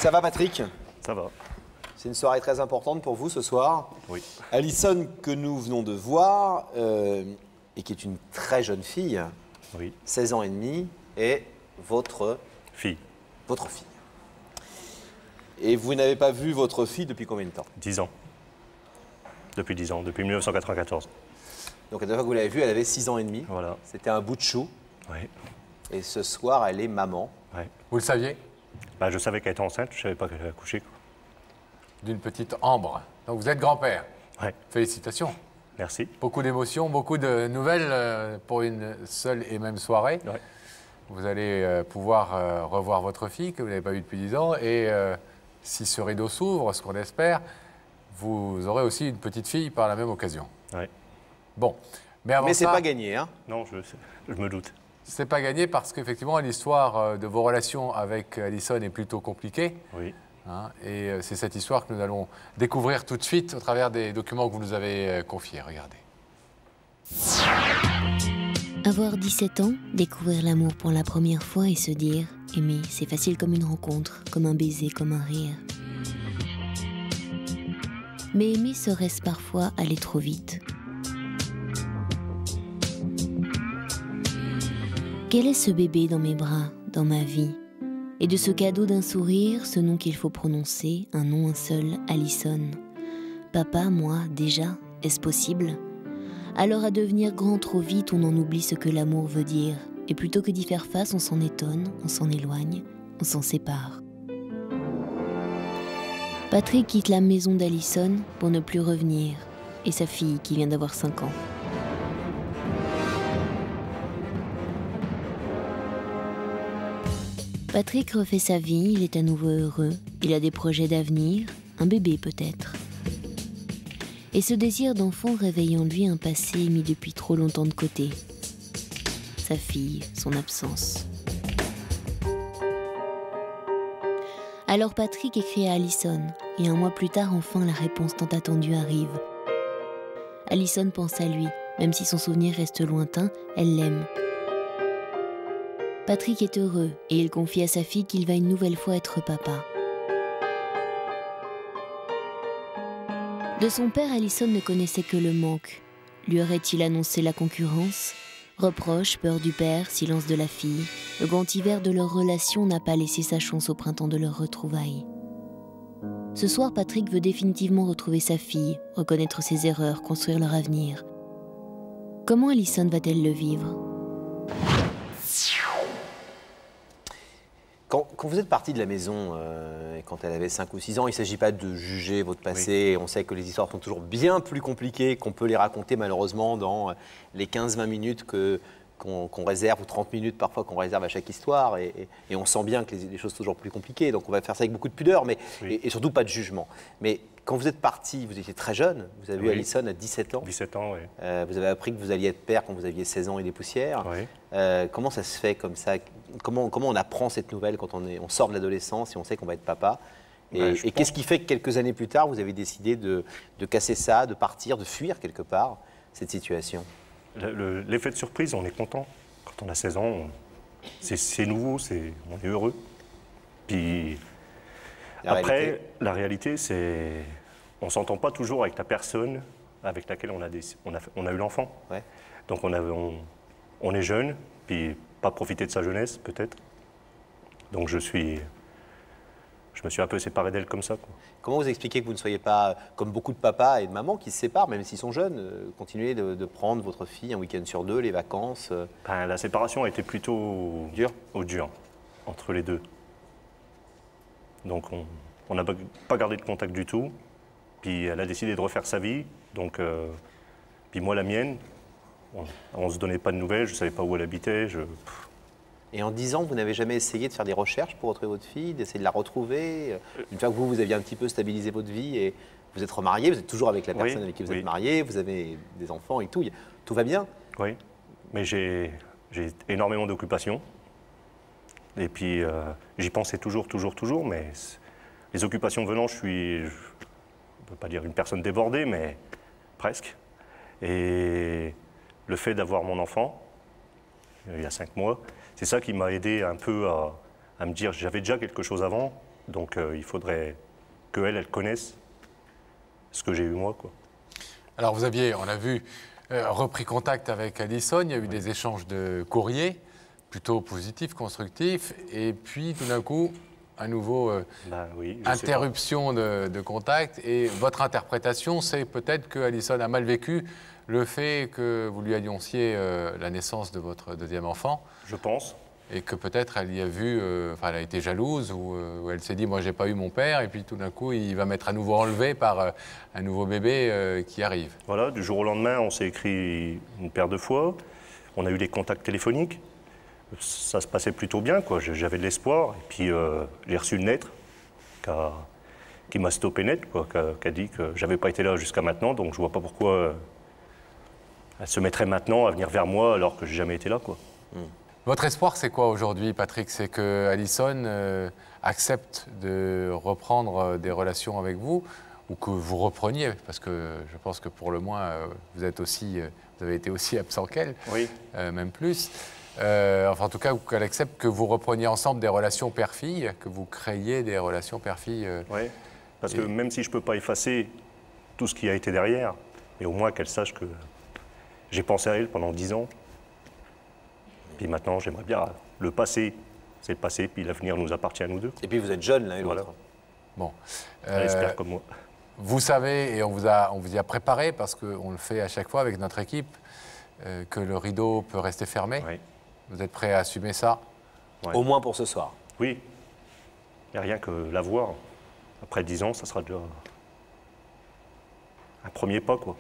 Ça va, Patrick? Ça va. C'est une soirée très importante pour vous ce soir. Oui. Alison, que nous venons de voir, et qui est une très jeune fille, Oui. 16 ans et demi, est votre Fille. fille. Et vous n'avez pas vu votre fille depuis combien de temps? 10 ans. Depuis 10 ans, depuis 1994. Donc la dernière fois que vous l'avez vue, elle avait 6 ans et demi. Voilà. C'était un bout de chou. Oui. Et ce soir, elle est maman. Ouais. Vous le saviez? Bah, je savais qu'elle était enceinte, je savais pas qu'elle allait accoucher. D'une petite Ambre. Donc vous êtes grand-père. Ouais. Félicitations. Merci. Beaucoup d'émotions, beaucoup de nouvelles pour une seule et même soirée. Ouais. Vous allez pouvoir revoir votre fille que vous n'avez pas vue depuis 10 ans. Et si ce rideau s'ouvre, ce qu'on espère, vous aurez aussi une petite fille par la même occasion. Ouais. Bon. Mais avant Mais c'est ça, pas gagné, hein? Non, je me doute. c'est pas gagné parce qu'effectivement, l'histoire de vos relations avec Alison est plutôt compliquée. Oui. Hein, et c'est cette histoire que nous allons découvrir tout de suite au travers des documents que vous nous avez confiés. Regardez. Avoir 17 ans, découvrir l'amour pour la première fois et se dire « aimer, c'est facile comme une rencontre, comme un baiser, comme un rire ». Mais aimer serait-ce parfois aller trop vite? Quel est ce bébé dans mes bras, dans ma vie? Et de ce cadeau d'un sourire, ce nom qu'il faut prononcer, un nom un seul, Alison. Papa, moi, déjà, est-ce possible? Alors à devenir grand trop vite, on en oublie ce que l'amour veut dire. Et plutôt que d'y faire face, on s'en étonne, on s'en éloigne, on s'en sépare. Patrick quitte la maison d'Alison pour ne plus revenir. Et sa fille qui vient d'avoir 5 ans. Patrick refait sa vie, il est à nouveau heureux. Il a des projets d'avenir, un bébé peut-être. Et ce désir d'enfant réveille en lui un passé mis depuis trop longtemps de côté. Sa fille, son absence. Alors Patrick écrit à Alison, et un mois plus tard, enfin, la réponse tant attendue arrive. Alison pense à lui, même si son souvenir reste lointain, elle l'aime. Patrick est heureux, et il confie à sa fille qu'il va une nouvelle fois être papa. De son père, Alison ne connaissait que le manque. Lui aurait-il annoncé la concurrence? Reproches, peur du père, silence de la fille. Le grand hiver de leur relation n'a pas laissé sa chance au printemps de leur retrouvailles. Ce soir, Patrick veut définitivement retrouver sa fille, reconnaître ses erreurs, construire leur avenir. Comment Alison va-t-elle le vivre? Quand vous êtes parti de la maison, quand elle avait 5 ou 6 ans, il ne s'agit pas de juger votre passé. Oui. On sait que les histoires sont toujours bien plus compliquées qu'on peut les raconter malheureusement dans les 15-20 minutes qu'on réserve, ou 30 minutes parfois qu'on réserve à chaque histoire. Et on sent bien que les choses sont toujours plus compliquées. Donc on va faire ça avec beaucoup de pudeur, mais, oui. et surtout pas de jugement. Mais quand vous êtes parti, vous étiez très jeune. Vous avez Oui. eu Alison à 17 ans. 17 ans, oui. Vous avez appris que vous alliez être père quand vous aviez 16 ans et des poussières. Oui. Comment ça se fait comme ça? Comment on apprend cette nouvelle quand on sort de l'adolescence et on sait qu'on va être papa? Et qu'est-ce qui fait que quelques années plus tard, vous avez décidé de casser ça, de partir, de fuir quelque part cette situation? L'effet de surprise, on est content. Quand on a 16 ans, c'est nouveau, on est heureux. Puis après, la réalité, c'est on ne s'entend pas toujours avec la personne avec laquelle on a eu l'enfant. Ouais. Donc on est jeune, puis pas profiter de sa jeunesse, peut-être. Donc je me suis un peu séparé d'elle comme ça, quoi. Comment vous expliquez que vous ne soyez pas, comme beaucoup de papas et de mamans qui se séparent, même s'ils sont jeunes, continuez de prendre votre fille un week-end sur 2, les vacances? Ben, la séparation a été plutôt dur entre les deux. Donc on n'a pas gardé de contact du tout. Puis elle a décidé de refaire sa vie. Donc, puis moi, la mienne, on ne se donnait pas de nouvelles, je ne savais pas où elle habitait. Et en 10 ans, vous n'avez jamais essayé de faire des recherches pour retrouver votre fille, d'essayer de la retrouver? Une fois que vous aviez un petit peu stabilisé votre vie et vous êtes remarié, vous êtes toujours avec la personne avec qui vous êtes marié, vous avez des enfants et tout, tout va bien? Oui, mais j'ai énormément d'occupations. Et puis, j'y pensais toujours, mais les occupations venant, je ne peux pas dire une personne débordée, mais presque. Et le fait d'avoir mon enfant, il y a 5 mois, c'est ça qui m'a aidé un peu à me dire, j'avais déjà quelque chose avant, Donc il faudrait qu'elle, elle connaisse ce que j'ai eu moi, quoi. Alors vous aviez, on a vu, repris contact avec Alison, il y a eu des échanges de courriers, plutôt positifs, constructifs, et puis tout d'un coup, à nouveau, Oui, je sais pas. interruption de contact. Et votre interprétation, c'est peut-être que Alison a mal vécu le fait que vous lui annonciez la naissance de votre deuxième enfant, Je pense. et que peut-être elle y a vu, enfin elle a été jalouse, ou elle s'est dit, moi j'ai pas eu mon père, et puis tout d'un coup il va m'être à nouveau enlevé par un nouveau bébé qui arrive. Voilà, du jour au lendemain, on s'est écrit une paire de fois. On a eu des contacts téléphoniques. Ça se passait plutôt bien, quoi. J'avais de l'espoir. Et puis, j'ai reçu une lettre qui m'a stoppé net, quoi, qui a dit que j'avais pas été là jusqu'à maintenant, donc je vois pas pourquoi elle se mettrait maintenant à venir vers moi alors que j'ai jamais été là, quoi. Votre espoir, c'est quoi aujourd'hui, Patrick? C'est que Alison accepte de reprendre des relations avec vous, ou que vous repreniez, parce que je pense que pour le moins, vous avez été aussi absent qu'elle, Oui. même plus. Enfin, en tout cas, qu'elle accepte que vous repreniez ensemble des relations père-fille, que vous créiez des relations père-fille. Oui, parce que même si je peux pas effacer tout ce qui a été derrière, mais au moins qu'elle sache que j'ai pensé à elle pendant 10 ans. Puis maintenant, j'aimerais bien le passé, c'est le passé, puis l'avenir nous appartient à nous deux. Et puis vous êtes jeunes l'un et Voilà. l'autre. Bon. Elle espère comme moi. Vous savez, et on vous y a préparé, parce qu'on le fait à chaque fois avec notre équipe, que le rideau peut rester fermé. Oui. Vous êtes prêt à assumer ça? Ouais. Au moins pour ce soir. Oui. Il n'y a rien que la voir. Après 10 ans, ça sera déjà un premier pas, quoi.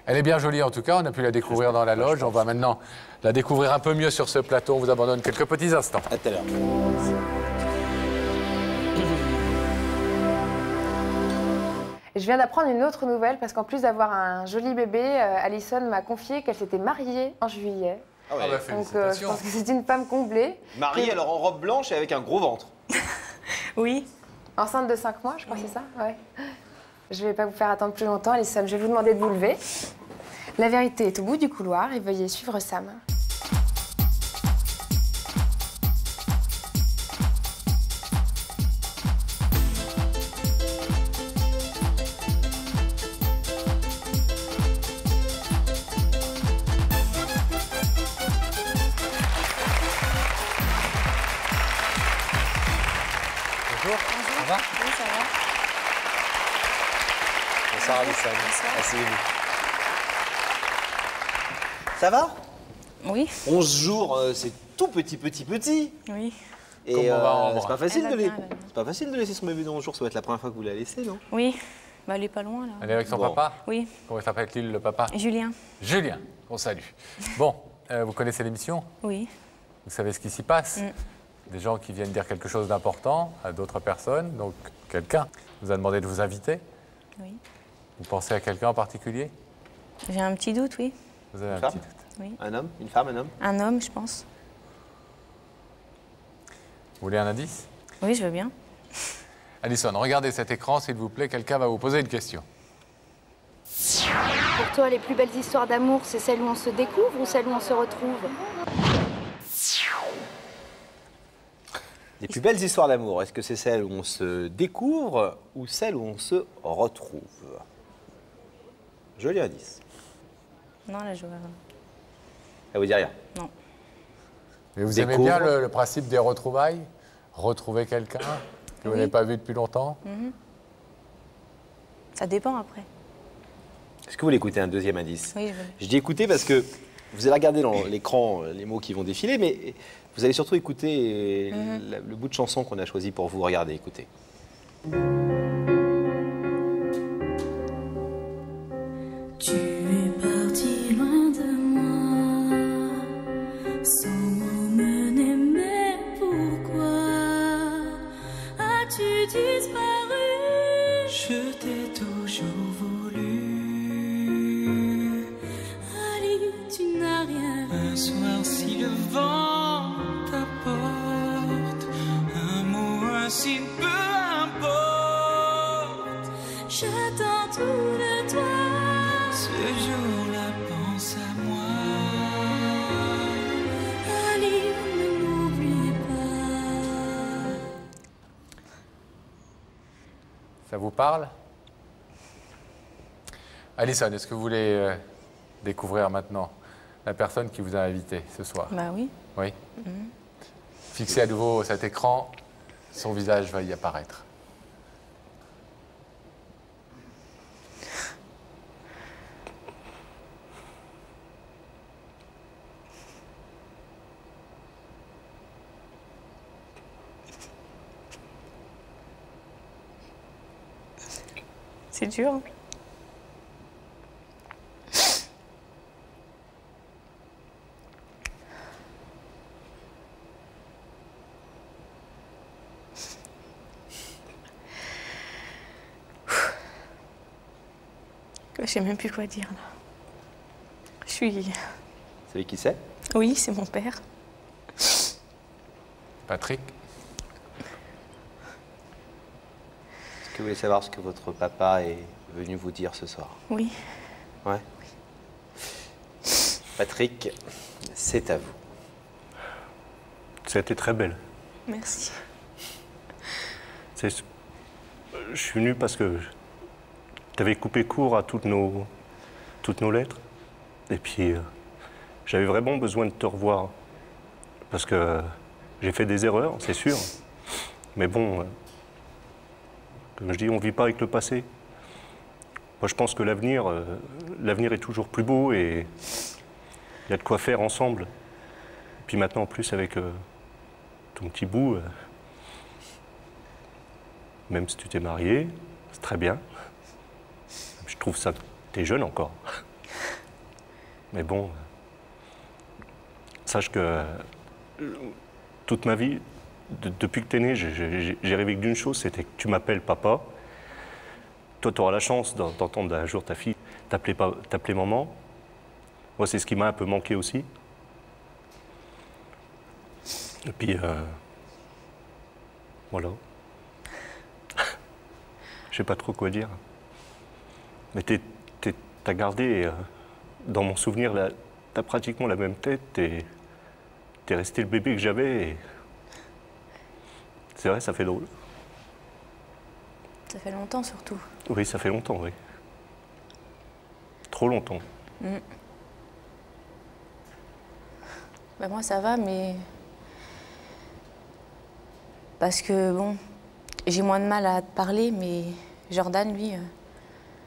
Elle est bien jolie en tout cas, on a pu la découvrir dans la loge. On va maintenant la découvrir un peu mieux sur ce plateau. On vous abandonne quelques petits instants. À tout à l'heure. Je viens d'apprendre une autre nouvelle parce qu'en plus d'avoir un joli bébé, Alison m'a confié qu'elle s'était mariée en juillet. Ah ouais. Ah bah, Donc je félicitations. pense que c'est une femme comblée. Marie, alors en robe blanche et avec un gros ventre. Oui. Enceinte de 5 mois, je crois, c'est ça? Ouais. Je ne vais pas vous faire attendre plus longtemps, Alison. Je vais vous demander de vous lever. La vérité est au bout du couloir et veuillez suivre Sam. Bonjour. Ça va? Oui, ça va. Bonsoir Alison. Asseyez-vous. Ça va? Oui. 11 jours, c'est tout petit. Oui. Et Comment va Ambre? c'est pas facile Elle de va les... bien, elle va bien. C'est pas facile de laisser son bébé dans 11 jours. Ça va être la première fois que vous la laissez, non? Oui. Bah, elle est pas loin, là. Elle est avec son Bon. papa? Oui. Comment il s'appelle-t-il, le papa? Julien. Julien, on salue. Bon, vous connaissez l'émission? Oui. Vous savez ce qui s'y passe? Mm. Des gens qui viennent dire quelque chose d'important à d'autres personnes. Donc, quelqu'un vous a demandé de vous inviter. Oui. Vous pensez à quelqu'un en particulier? J'ai un petit doute, oui. Vous avez un Femme? petit doute. Oui. Un homme? Une femme? Un homme? Un homme, je pense. Vous voulez un indice? Oui, je veux bien. Alison, regardez cet écran, s'il vous plaît. Quelqu'un va vous poser une question. Pour toi, les plus belles histoires d'amour, c'est celles où on se découvre ou celles où on se retrouve? Les plus belles histoires d'amour, est-ce que c'est celles où on se découvre ou celles où on se retrouve? Joli indice. Non, là, je vois. Ça vous dit rien? Non. Mais vous Découvre. aimez bien le principe des retrouvailles? Retrouver quelqu'un que vous Oui. n'avez pas vu depuis longtemps? Ça dépend après. Est-ce que vous voulez écouter un deuxième indice? Oui, je veux. Je dis écouter parce que vous allez regarder dans l'écran les mots qui vont défiler, mais vous allez surtout écouter le bout de chanson qu'on a choisi pour vous. Regardez, écoutez. Tu es parti loin de moi, sans m'emmener, mais pourquoi as-tu disparu? Je t'ai toujours voulu. Ali, tu n'as rien. Un soir, si le vent t'apporte un mot, un signe, peu importe. J'attends tout de toi. Ce jour-là, pense à moi. Ali, ne m'oublie pas. Ça vous parle? Alison, est-ce que vous voulez découvrir maintenant la personne qui vous a invité ce soir? Bah oui. Oui. Fixez à nouveau cet écran, son visage va y apparaître. C'est dur. Je sais même plus quoi dire là. Je suis. Vous savez qui c'est? Oui, c'est mon père. Patrick? Est-ce que vous voulez savoir ce que votre papa est venu vous dire ce soir? Oui. Ouais. Patrick, c'est à vous. Ça a été très belle. Merci. Je suis venu parce que tu avais coupé court à toutes nos lettres. Et puis, j'avais vraiment besoin de te revoir. Parce que j'ai fait des erreurs, c'est sûr. Mais bon, comme je dis, on ne vit pas avec le passé. Moi, je pense que l'avenir est toujours plus beau et il y a de quoi faire ensemble. Et puis maintenant, en plus, avec ton petit bout, même si tu t'es marié, c'est très bien. Je trouve ça, t'es jeune encore. Mais bon, sache que toute ma vie, depuis que t'es né, j'ai rêvé d'une chose, c'était que tu m'appelles papa. Toi, tu auras la chance d'entendre un jour ta fille t'appeler maman. Moi, c'est ce qui m'a un peu manqué aussi. Et puis, voilà. Je sais pas trop quoi dire. Mais t'as gardé, dans mon souvenir, t'as pratiquement la même tête. T'es resté le bébé que j'avais. Et... C'est vrai, ça fait drôle. Ça fait longtemps surtout. Oui, ça fait longtemps, oui. Trop longtemps. Bah moi, ça va, mais... Parce que, bon, j'ai moins de mal à te parler, mais Jordan, lui...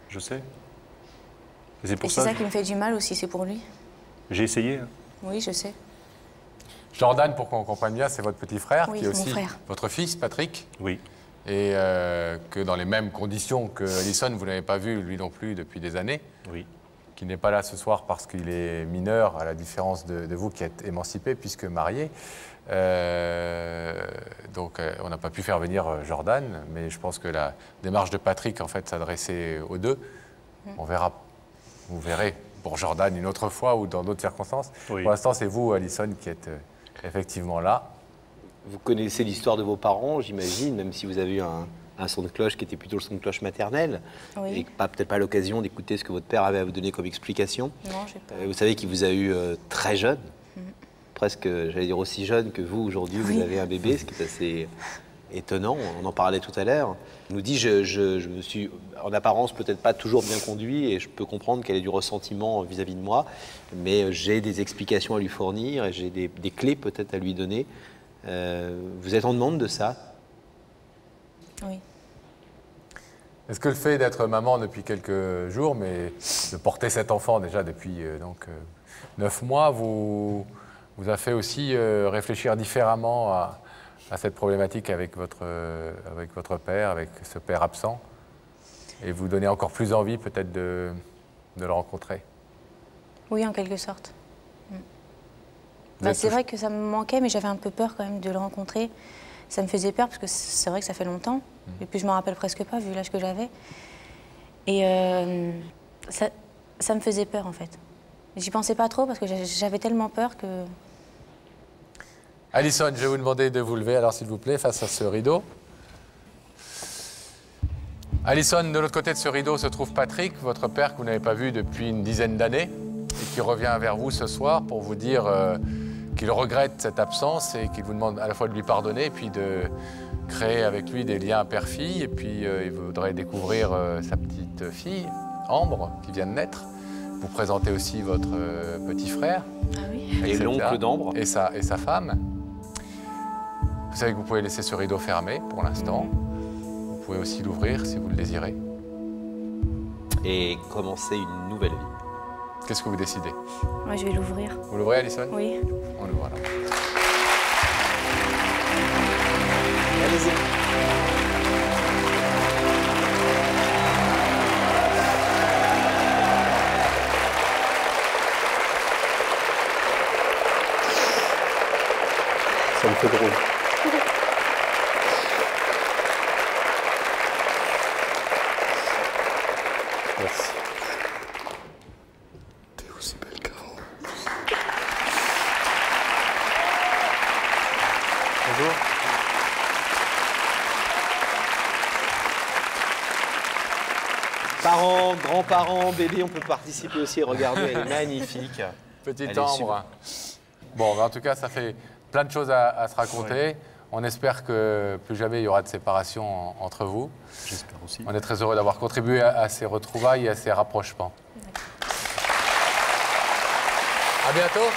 Je sais. C'est pour Et c'est ça ça qui me fait du mal aussi, c'est pour lui. J'ai essayé. Hein. Oui, je sais. Jordan, pour qu'on comprenne bien, c'est votre petit frère, Oui, qui est mon aussi frère. votre fils, Patrick. Oui. Et que dans les mêmes conditions que Alison, vous ne l'avez pas vu, lui non plus, depuis des années. Oui. Qui n'est pas là ce soir parce qu'il est mineur, à la différence de vous qui êtes émancipé, puisque marié. Donc on n'a pas pu faire venir Jordan, mais je pense que la démarche de Patrick, en fait, s'adressait aux deux. On verra, vous verrez pour Jordan une autre fois ou dans d'autres circonstances. Oui. Pour l'instant, c'est vous, Alison, qui êtes effectivement là. Vous connaissez l'histoire de vos parents, j'imagine, même si vous avez eu un son de cloche qui était plutôt le son de cloche maternel, Oui. et peut-être pas l'occasion d'écouter ce que votre père avait à vous donner comme explication. Non, j'ai pas. Vous savez qu'il vous a eu très jeune, presque, j'allais dire aussi jeune que vous aujourd'hui, vous Oui. avez un bébé, ce qui est assez étonnant, on en parlait tout à l'heure. Il nous dit, je me suis en apparence peut-être pas toujours bien conduit et je peux comprendre qu'elle ait du ressentiment vis-à-vis de moi, mais j'ai des explications à lui fournir et j'ai des clés peut-être à lui donner. Vous êtes en demande de ça? Oui. Est-ce que le fait d'être maman depuis quelques jours, mais de porter cet enfant déjà depuis 9 mois, vous a fait aussi réfléchir différemment à cette problématique avec votre père, avec ce père absent, et vous donner encore plus envie peut-être de le rencontrer? Oui, en quelque sorte. Bah, c'est vrai que ça me manquait, mais j'avais un peu peur quand même de le rencontrer. Ça me faisait peur parce que c'est vrai que ça fait longtemps. Et puis je m'en rappelle presque pas vu l'âge que j'avais. Et ça me faisait peur en fait. J'y pensais pas trop parce que j'avais tellement peur que... Alison, je vais vous demander de vous lever alors s'il vous plaît face à ce rideau. Alison, de l'autre côté de ce rideau se trouve Patrick, votre père que vous n'avez pas vu depuis une dizaine d'années et qui revient vers vous ce soir pour vous dire qu'il regrette cette absence et qu'il vous demande à la fois de lui pardonner et puis de créer avec lui des liens père-fille. Et puis, il voudrait découvrir sa petite fille, Ambre, qui vient de naître. Vous présentez aussi votre petit frère. Ah oui. Et etc. l'oncle d'Ambre. Et sa femme. Vous savez que vous pouvez laisser ce rideau fermé pour l'instant. Vous pouvez aussi l'ouvrir si vous le désirez. Et commencer une nouvelle vie. Qu'est-ce que vous décidez? Moi, je vais l'ouvrir. Vous l'ouvrez, Alison? Oui. On l'ouvre alors. Allez-y. Ça me fait drôle. Merci. T'es aussi belle qu'avant. Bonjour. Parents, grands-parents, bébés, on peut participer aussi et regarder, elle est magnifique. Petite Elle est Ambre. Bon, en tout cas, ça fait plein de choses à se raconter. Ouais. On espère que plus jamais il y aura de séparation entre vous. J'espère aussi. On est très heureux d'avoir contribué à ces retrouvailles et à ces rapprochements. À bientôt.